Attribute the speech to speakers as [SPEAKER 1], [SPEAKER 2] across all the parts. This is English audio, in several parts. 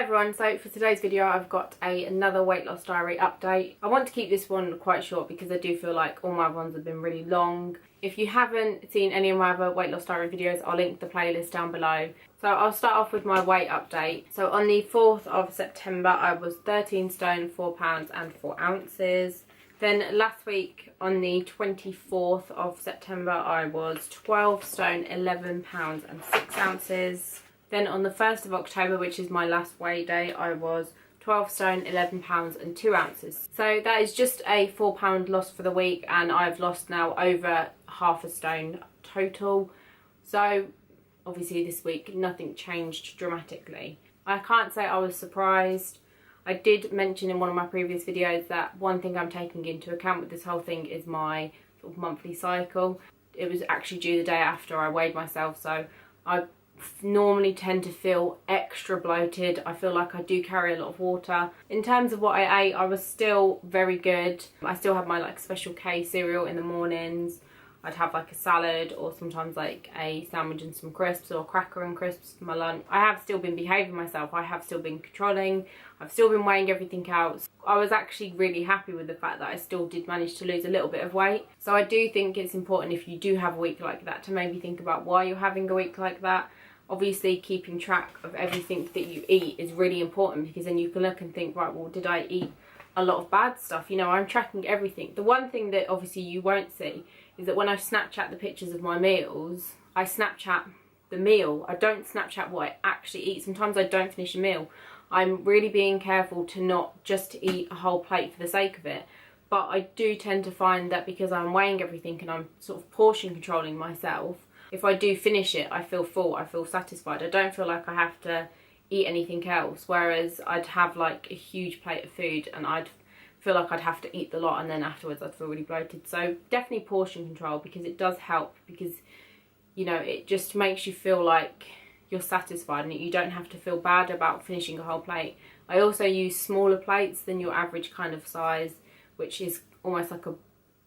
[SPEAKER 1] everyone, so for today's video I've got another weight loss diary update. I want to keep this one quite short because I do feel like all my ones have been really long. If you haven't seen any of my other weight loss diary videos, I'll link the playlist down below. So I'll start off with my weight update. So on the 4th of September I was 13 stone 4 pounds and 4 ounces. Then last week on the 24th of September I was 12 stone 11 pounds and 6 ounces. Then on the 1st of October, which is my last weigh day, I was 12 stone 11 pounds and 2 ounces. So that is just a 4 pound loss for the week, and I've lost now over half a stone total. So obviously this week nothing changed dramatically. I can't say I was surprised. I did mention in one of my previous videos that one thing I'm taking into account with this whole thing is my sort of monthly cycle. It was actually due the day after I weighed myself, so I normally tend to feel extra bloated. I feel like I do carry a lot of water. In terms of what I ate, I was still very good. I still have my like Special K cereal in the mornings. I'd have like a salad or sometimes like a sandwich and some crisps, or a cracker and crisps for my lunch. I have still been behaving myself. I have still been controlling. I've still been weighing everything out. I was actually really happy with the fact that I still did manage to lose a little bit of weight. So I do think it's important, if you do have a week like that, to maybe think about why you're having a week like that. Obviously keeping track of everything that you eat is really important, because then you can look and think, right, well, did I eat a lot of bad stuff? You know, I'm tracking everything. The one thing that obviously you won't see is that when I Snapchat the pictures of my meals, I Snapchat the meal. I don't Snapchat what I actually eat. Sometimes I don't finish a meal. I'm really being careful to not just eat a whole plate for the sake of it. But I do tend to find that because I'm weighing everything and I'm sort of portion controlling myself, if I do finish it, I feel full, I feel satisfied. I don't feel like I have to eat anything else. Whereas I'd have like a huge plate of food and I'd feel like I'd have to eat the lot, and then afterwards I'd feel really bloated. So definitely portion control, because it does help, because, you know, it just makes you feel like you're satisfied and you don't have to feel bad about finishing a whole plate. I also use smaller plates than your average kind of size, which is almost like a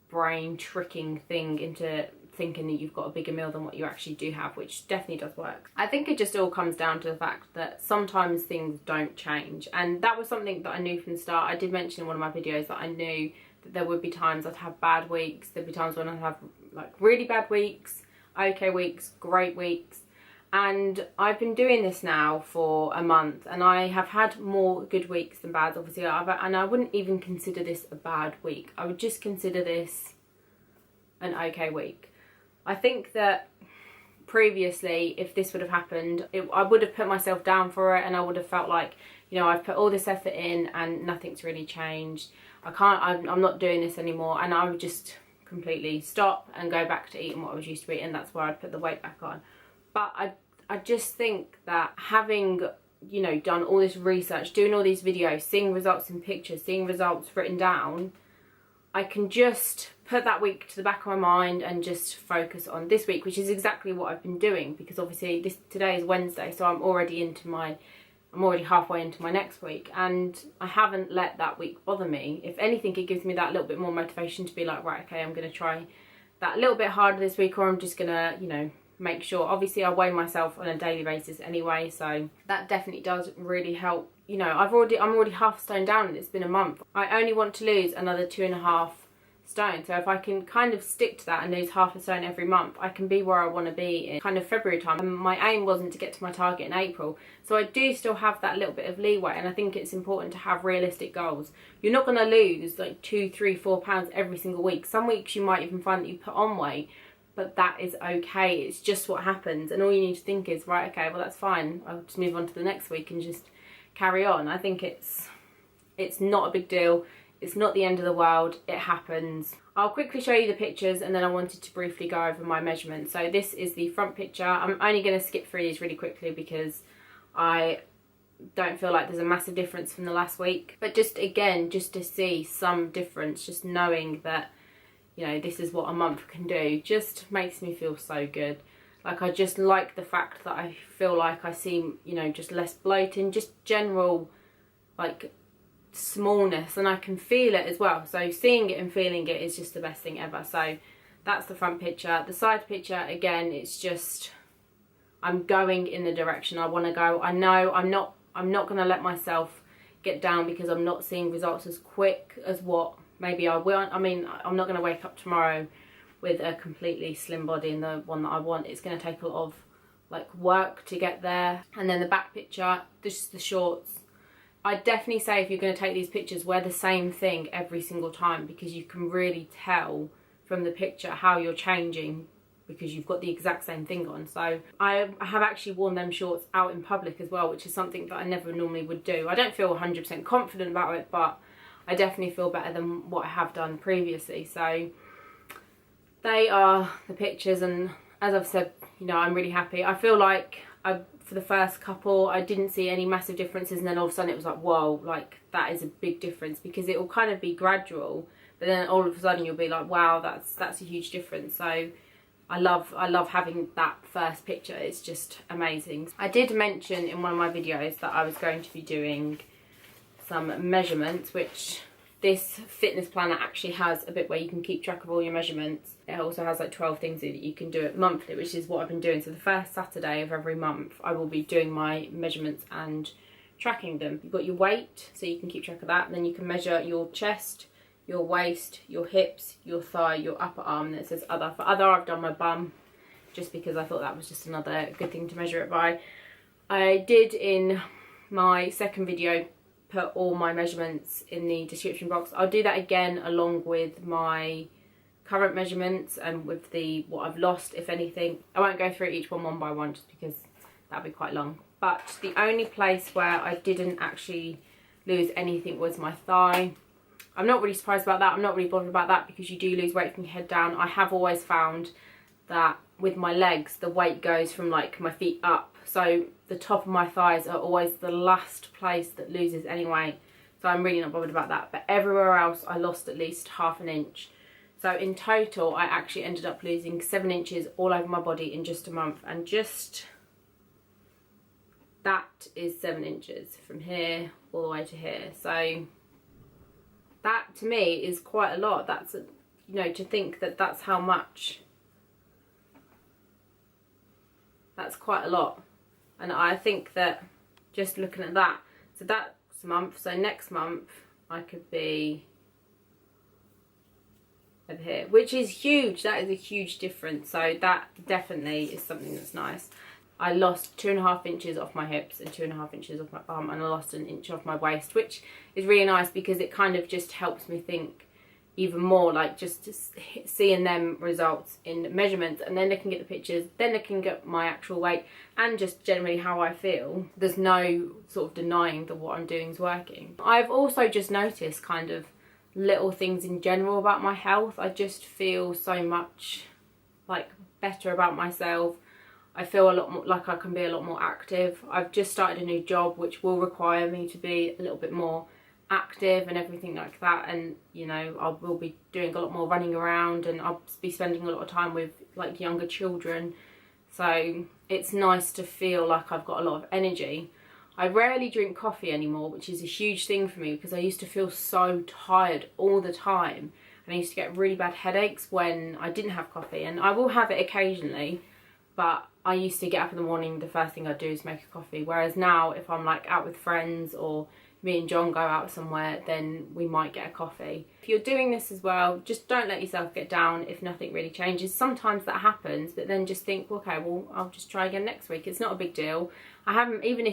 [SPEAKER 1] brain tricking thing into thinking that you've got a bigger meal than what you actually do have, which definitely does work. I think it just all comes down to the fact that sometimes things don't change, and that was something that I knew from the start. I did mention in one of my videos that I knew that there would be times I'd have bad weeks, there'd be times when I'd have like really bad weeks, okay weeks, great weeks, and I've been doing this now for a month and I have had more good weeks than bad, obviously, and I wouldn't even consider this a bad week. I would just consider this an okay week. I think that previously, if this would have happened, I would have put myself down for it, and I would have felt like, you know, I've put all this effort in and nothing's really changed. I'm not doing this anymore, and I would just completely stop and go back to eating what I was used to eating. That's where I'd put the weight back on. But I just think that having, you know, done all this research, doing all these videos, seeing results in pictures, seeing results written down, I can just put that week to the back of my mind and just focus on this week, which is exactly what I've been doing, because obviously today is Wednesday, so I'm already halfway into my next week, and I haven't let that week bother me. If anything, it gives me that little bit more motivation to be like, right, okay, I'm going to try that little bit harder this week, or I'm just going to, you know, make sure. Obviously I weigh myself on a daily basis anyway, so that definitely does really help. You know, I'm already half a stone down and it's been a month. I only want to lose another 2.5 stone, so if I can kind of stick to that and lose half a stone every month, I can be where I want to be in kind of February time. And my aim wasn't to get to my target in April, so I do still have that little bit of leeway, and I think it's important to have realistic goals. You're not going to lose like 2, 3, 4 pounds every single week. Some weeks you might even find that you put on weight, but that is okay. It's just what happens, and all you need to think is, right, okay, well, that's fine, I'll just move on to the next week and just carry on. I think it's not a big deal. It's not the end of the world. It happens. I'll quickly show you the pictures, and then I wanted to briefly go over my measurements. So this is the front picture. I'm only going to skip through these really quickly because I don't feel like there's a massive difference from the last week. But just again, just to see some difference, just knowing that, you know, this is what a month can do, just makes me feel so good. Like, I just like the fact that I feel like I seem, you know, just less bloating, just general, like, smallness, and I can feel it as well. So seeing it and feeling it is just the best thing ever. So that's the front picture. The side picture, again, it's just, I'm going in the direction I want to go. I know I'm not I'm not going to let myself get down because I'm not seeing results as quick as what maybe I will. I mean, I'm not going to wake up tomorrow with a completely slim body and the one that I want. It's going to take a lot of like work to get there. And then the back picture, this is the shorts. I'd definitely say if you're going to take these pictures, wear the same thing every single time, because you can really tell from the picture how you're changing because you've got the exact same thing on. So I have actually worn them shorts out in public as well, which is something that I never normally would do. I don't feel 100% confident about it, but I definitely feel better than what I have done previously. So they are the pictures, and as I've said, you know, I'm really happy. I feel like for the first couple I didn't see any massive differences, and then all of a sudden it was like, whoa, like that is a big difference, because it will kind of be gradual, but then all of a sudden you'll be like, wow, that's a huge difference. So I love having that first picture. It's just amazing. I did mention in one of my videos that I was going to be doing some measurements, which this fitness planner actually has a bit where you can keep track of all your measurements. It also has like 12 things that you can do it monthly, which is what I've been doing. So the first Saturday of every month I will be doing my measurements and tracking them. You've got your weight, so you can keep track of that, and then you can measure your chest, your waist, your hips, your thigh, your upper arm, and it says other. For other, I've done my bum, just because I thought that was just another good thing to measure it by. I did in my second video put all my measurements in the description box. I'll do that again along with my current measurements and with what I've lost, if anything. I won't go through each one by one just because that'd be quite long. But the only place where I didn't actually lose anything was my thigh. I'm not really surprised about that. I'm not really bothered about that, because you do lose weight from your head down. I have always found that with my legs, the weight goes from like my feet up. So the top of my thighs are always the last place that loses any weight. So I'm really not bothered about that. But everywhere else, I lost at least ½ an inch. So in total, I actually ended up losing 7 inches all over my body in just a month. And just that is 7 inches from here all the way to here. So that to me is quite a lot. That's, you know, to think that that's how much, that's quite a lot. And I think that just looking at that, so that's a month, so next month I could be over here, which is huge. That is a huge difference. So that definitely is something that's nice. I lost 2.5 inches off my hips and 2.5 inches off my bum, and I lost 1 inch off my waist, which is really nice because it kind of just helps me think even more, like just seeing them results in measurements, and then looking at the pictures, then looking at my actual weight, and just generally how I feel. There's no sort of denying that what I'm doing is working. I've also just noticed kind of little things in general about my health. I just feel so much like better about myself. I feel a lot more like I can be a lot more active. I've just started a new job which will require me to be a little bit more active and everything like that, and you know, I will be doing a lot more running around, and I'll be spending a lot of time with like younger children. So it's nice to feel like I've got a lot of energy. I rarely drink coffee anymore, which is a huge thing for me because I used to feel so tired all the time, and I used to get really bad headaches when I didn't have coffee. And I will have it occasionally, but I used to get up in the morning, the first thing I do is make a coffee. Whereas now, if I'm like out with friends or me and John go out somewhere, then we might get a coffee. If you're doing this as well, just don't let yourself get down if nothing really changes. Sometimes that happens, but then just think, okay, well, I'll just try again next week. It's not a big deal. I haven't, even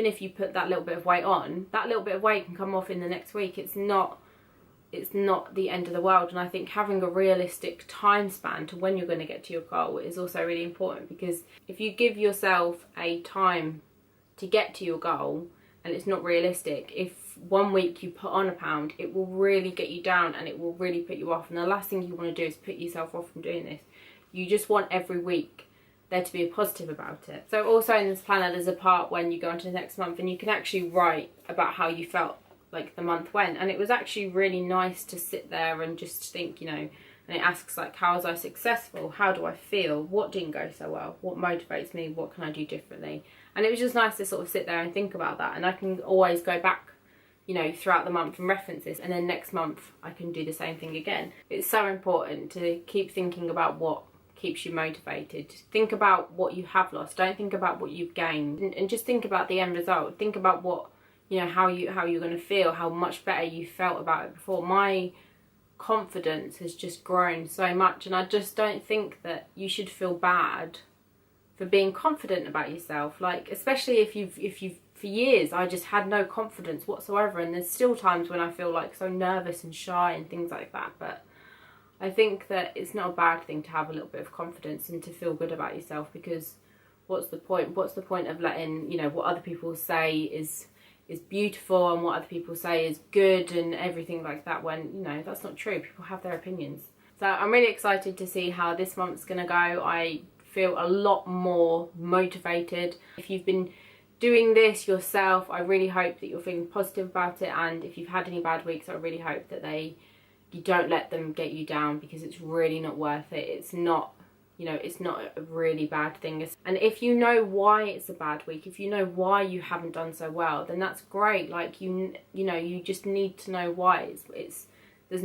[SPEAKER 1] if you put that little bit of weight on, that little bit of weight can come off in the next week. It's not the end of the world. And I think having a realistic time span to when you're going to get to your goal is also really important, because if you give yourself a time to get to your goal and it's not realistic, if 1 week you put on a pound, it will really get you down and it will really put you off. And the last thing you want to do is put yourself off from doing this. You just want every week there to be a positive about it. So also in this planner, there's a part when you go on to the next month and you can actually write about how you felt like the month went. And it was actually really nice to sit there and just think, you know, and it asks like, how was I successful? How do I feel? What didn't go so well? What motivates me? What can I do differently? And it was just nice to sort of sit there and think about that. And I can always go back, you know, throughout the month and reference this. And then next month I can do the same thing again. It's so important to keep thinking about what keeps you motivated. Think about what you have lost. Don't think about what you've gained, and just think about the end result. Think about what, you know, how you're going to feel, how much better you felt about it before. My confidence has just grown so much, and I just don't think that you should feel bad for being confident about yourself. Like, especially if you've for years I just had no confidence whatsoever, and there's still times when I feel like so nervous and shy and things like that. But I think that it's not a bad thing to have a little bit of confidence and to feel good about yourself, because what's the point? What's the point of letting, you know, what other people say is beautiful and what other people say is good and everything like that, when, you know, that's not true. People have their opinions. So I'm really excited to see how this month's gonna go. I feel a lot more motivated. If you've been doing this yourself, I really hope that you're feeling positive about it, and if you've had any bad weeks, I really hope that you don't let them get you down, because it's really not worth it. It's not, you know, it's not a really bad thing. And if you know why it's a bad week, if you know why you haven't done so well, then that's great. Like, you know, you just need to know why. There's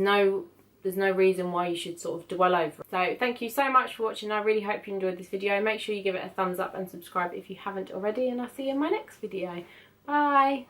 [SPEAKER 1] no reason why you should sort of dwell over it. So thank you so much for watching. I really hope you enjoyed this video. Make sure you give it a thumbs up and subscribe if you haven't already, and I'll see you in my next video. Bye.